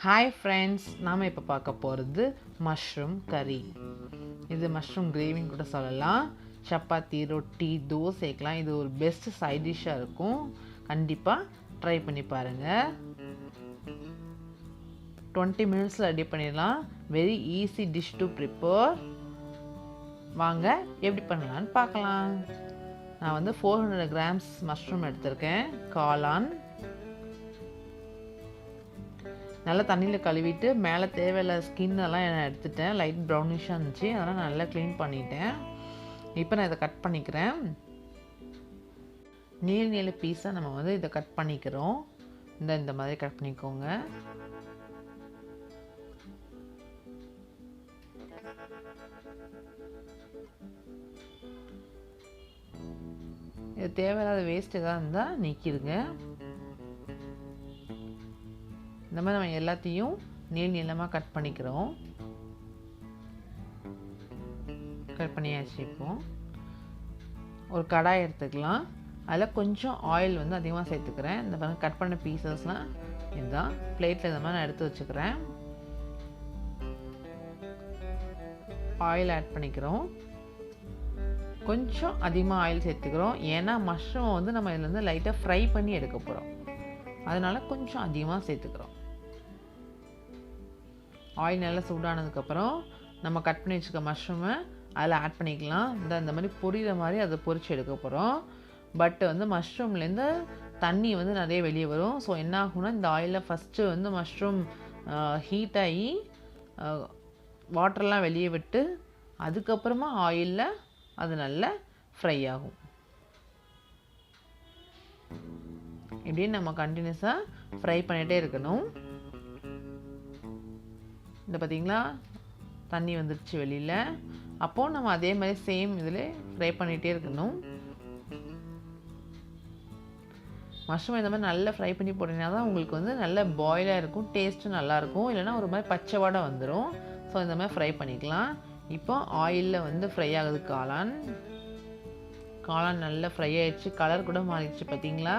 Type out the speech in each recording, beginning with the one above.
Hi friends, நாம் இப்போ பார்க்க போகிறது மஷ்ரூம் கறி. இது மஷ்ரூம் கிரேவின்னு கூட சொல்லலாம். சப்பாத்தி, ரொட்டி, தோசைக்கெலாம் இது ஒரு பெஸ்ட் சைட் டிஷ்ஷாக இருக்கும். கண்டிப்பாக ட்ரை பண்ணி பாருங்கள். 20 மினிட்ஸில் ரெடி பண்ணிடலாம். Very easy dish to prepare. வாங்க எப்படி பண்ணலான்னு பார்க்கலாம். நான் வந்து 400 கிராம்ஸ் மஷ்ரூம் எடுத்திருக்கேன். காளான் நல்லா தண்ணியில் கழுவிட்டு மேலே தேவையில்ல ஸ்கின்னெல்லாம் நான் எடுத்துட்டேன். லைட் ப்ரௌனிஷாக இருந்துச்சு, அதெல்லாம் நல்லா க்ளீன் பண்ணிட்டேன். இப்போ நான் இதை கட் பண்ணிக்கிறேன். நீள பீஸாக நம்ம வந்து இதை கட் பண்ணிக்கிறோம். இந்த மாதிரி கட் பண்ணிக்கோங்க. இது தேவையில்லாத வேஸ்ட் எதாவது இருந்தால் நீக்கிடுங்க. இந்த மாதிரி நம்ம எல்லாத்தையும் நீளமாக கட் பண்ணிக்கிறோம். கட் பண்ணியாச்சு. இப்போ ஒரு கடாய் எடுத்துக்கலாம். அதில் கொஞ்சம் ஆயில் வந்து அதிகமாக சேர்த்துக்கிறேன். இந்த மாதிரி கட் பண்ண பீசஸ்லாம் இதுதான். பிளேட்டில் இந்த மாதிரி நான் எடுத்து வச்சுக்கிறேன். ஆயில் ஆட் பண்ணிக்கிறோம். கொஞ்சம் அதிகமாக ஆயில் சேர்த்துக்கிறோம். ஏன்னா மஷ்ரூம் வந்து நம்ம இதில் வந்து லைட்டாக ஃப்ரை பண்ணி எடுக்க போகிறோம். அதனால் கொஞ்சம் அதிகமாக சேர்த்துக்கிறோம். ஆயில் நல்லா சூடானதுக்கப்புறம் நம்ம கட் பண்ணி வச்சுக்க மஷ்ரூமை அதில் ஆட் பண்ணிக்கலாம். இந்த மாதிரி பொரியிற மாதிரி அதை பொரித்து எடுக்க போகிறோம். பட் வந்து மஷ்ரூம்லேருந்து தண்ணி வந்து நிறைய வெளியே வரும். ஸோ என்ன ஆகும்னா, இந்த ஆயிலில் ஃபஸ்ட்டு வந்து மஷ்ரூம் ஹீட் ஆகி வாட்டர்லாம் வெளியே விட்டு அதுக்கப்புறமா ஆயிலில் அது நல்லா ஃப்ரை ஆகும். இப்படின்னு நம்ம கண்டினியூஸாக ஃப்ரை பண்ணிகிட்டே இருக்கணும். இந்த பார்த்திங்களா, தண்ணி வந்துடுச்சு வெளியில். அப்போது நம்ம அதே மாதிரி சேம் இதில் ஃப்ரை பண்ணிகிட்டே இருக்கணும். மஷ்ரூம் இந்த மாதிரி நல்லா ஃப்ரை பண்ணி போட்டிங்கன்னா தான் உங்களுக்கு வந்து நல்ல பாயிலாக இருக்கும், டேஸ்ட்டும் நல்லாயிருக்கும். இல்லைனா ஒரு மாதிரி பச்சை வாடை வந்துடும். ஸோ இந்த மாதிரி ஃப்ரை பண்ணிக்கலாம். இப்போ ஆயிலில் வந்து ஃப்ரை ஆகுது காளான் நல்லா ஃப்ரை ஆகிடுச்சு. கலர் கூட மாறிடுச்சு, பார்த்திங்களா,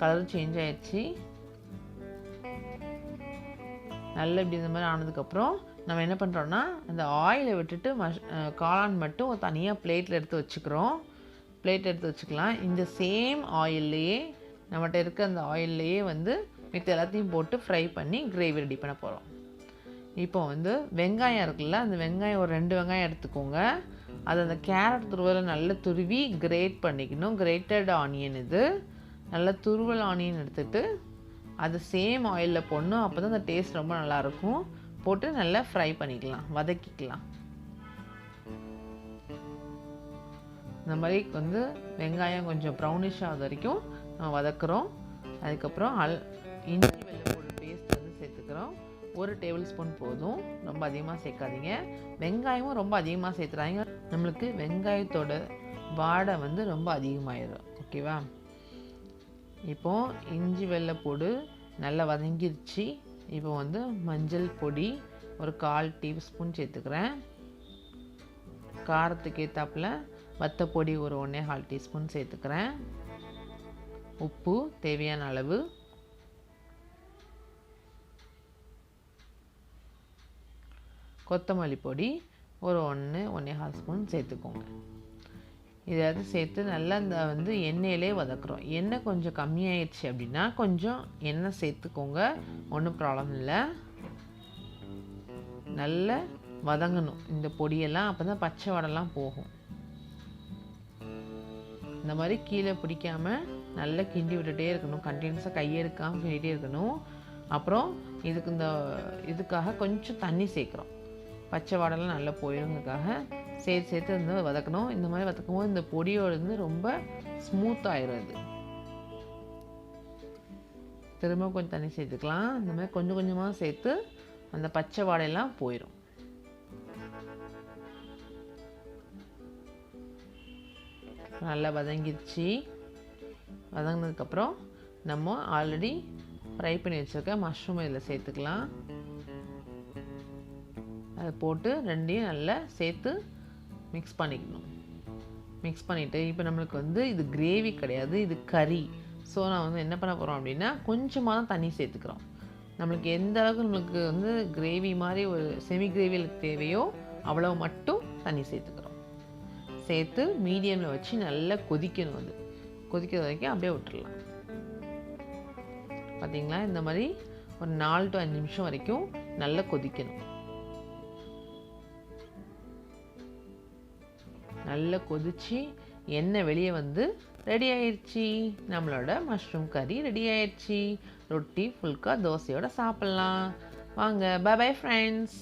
கலர் சேஞ்ச் ஆகிடுச்சு. நல்லா இப்படி இந்த மாதிரி ஆனதுக்கப்புறம் நம்ம என்ன பண்ணுறோன்னா, அந்த ஆயிலை விட்டுட்டு காளான் மட்டும் தனியாக பிளேட்டில் எடுத்து வச்சுக்கிறோம். பிளேட் எடுத்து வச்சுக்கலாம். இந்த சேம் ஆயில்லையே நம்மகிட்ட இருக்க அந்த ஆயில்லையே வந்து மித்த எல்லாத்தையும் போட்டு ஃப்ரை பண்ணி கிரேவி ரெடி பண்ண போகிறோம். இப்போ வந்து வெங்காயம் இருக்குல்ல, அந்த வெங்காயம் ஒரு 2 வெங்காயம் எடுத்துக்கோங்க. அது அந்த கேரட் துருவலை நல்லா துருவி கிரேட் பண்ணிக்கணும். கிரேட்டட் ஆனியன் இது. நல்லா துருவல் ஆனியன் எடுத்துகிட்டு அது சேம் ஆயிலில் போடணும். அப்போ தான் அந்த டேஸ்ட் ரொம்ப நல்லாயிருக்கும். போட்டு நல்லா ஃப்ரை பண்ணிக்கலாம், வதக்கிக்கலாம். இந்த மாதிரி வந்து வெங்காயம் கொஞ்சம் ப்ரௌனிஷ் ஆகுது வரைக்கும் நம்ம வதக்குறோம். அதுக்கப்புறம் இஞ்சி வெள்ளைப்பூடு பேஸ்ட் வந்து சேர்த்துக்கிறோம். 1 டேபிள் ஸ்பூன் போதும், ரொம்ப அதிகமாக சேர்க்காதீங்க. வெங்காயமும் ரொம்ப அதிகமாக சேர்த்துறாங்க. நம்மளுக்கு வெங்காயத்தோட வாடை வந்து ரொம்ப அதிகமாகிடும். ஓகேவா? இப்போது இஞ்சி வெள்ளைப்பூடு நல்லா வதங்கிருச்சு. இப்போ வந்து மஞ்சள் பொடி ஒரு 1/4 டீஸ்பூன் சேர்த்துக்கிறேன். காரத்துக்கு ஏற்றாப்புல வத்தப்பொடி ஒரு 1/4 டீஸ்பூன் சேர்த்துக்கிறேன். உப்பு தேவையான அளவு. கொத்தமல்லி பொடி ஒரு 1-1/2 ஸ்பூன் சேர்த்துக்கோங்க. இதாவது சேர்த்து நல்லா இந்த வந்து எண்ணெயிலே வதக்குறோம். எண்ணெய் கொஞ்சம் கம்மியாயிடுச்சு அப்படின்னா கொஞ்சம் எண்ணெய் சேர்த்துக்கோங்க, ஒன்றும் ப்ராப்ளம் இல்லை. நல்லா வதங்கணும் இந்த பொடியெல்லாம். அப்போ தான் பச்சை வடைலாம் போகும். இந்த மாதிரி கீழே பிடிக்காமல் நல்லா கிண்டி விட்டுட்டே இருக்கணும். கண்டினியூஸாக கையெடுக்காமல் கிண்டிகிட்டே இருக்கணும். அப்புறம் இதுக்காக கொஞ்சம் தண்ணி சேர்க்குறோம். பச்சை வாடெல்லாம் நல்லா போயிடுங்கிறதுக்காக சேர்த்து வந்து வதக்கணும். இந்த மாதிரி வதக்கும் போது இந்த பொடியோடு வந்து ரொம்ப ஸ்மூத்தாகிடும். இது திரும்ப கொஞ்சம் தண்ணி சேர்த்துக்கலாம். இந்த மாதிரி கொஞ்சம் கொஞ்சமாக சேர்த்து அந்த பச்சை வாடையெல்லாம் போயிடும். நல்லா வதங்கிடுச்சு. வதங்கினதுக்கப்புறம் நம்ம ஆல்ரெடி ஃப்ரை பண்ணி வச்சுருக்க மஷ்ரூம் இதில் சேர்த்துக்கலாம். அதை போட்டு ரெண்டையும் நல்லா சேர்த்து மிக்ஸ் பண்ணிக்கணும். மிக்ஸ் பண்ணிவிட்டு இப்போ நம்மளுக்கு வந்து இது கிரேவி கிடையாது, இது கறி. ஸோ நான் வந்து என்ன பண்ண போகிறோம் அப்படின்னா, கொஞ்சமாக தான் தண்ணி சேர்த்துக்கிறோம். நம்மளுக்கு எந்த அளவுக்கு நம்மளுக்கு வந்து கிரேவி மாதிரி ஒரு செமி கிரேவியில் தேவையோ அவ்வளோ மட்டும் தண்ணி சேர்த்துக்கிறோம். சேர்த்து மீடியமில் வச்சு நல்லா கொதிக்கணும். அது கொதிக்கிற வரைக்கும் அப்படியே விட்டுடலாம். பார்த்திங்களா, இந்த மாதிரி ஒரு 4 to 5 நிமிஷம் வரைக்கும் நல்லா கொதிக்கணும். நல்லா கொதித்து எண்ணெய் வெளியே வந்து ரெடி ஆயிடுச்சு. நம்மளோட மஷ்ரூம் கறி ரெடி ஆயிடுச்சு. ரொட்டி, ஃபுல்கா, தோசையோடு சாப்பிட்லாம். வாங்க. Bye bye friends.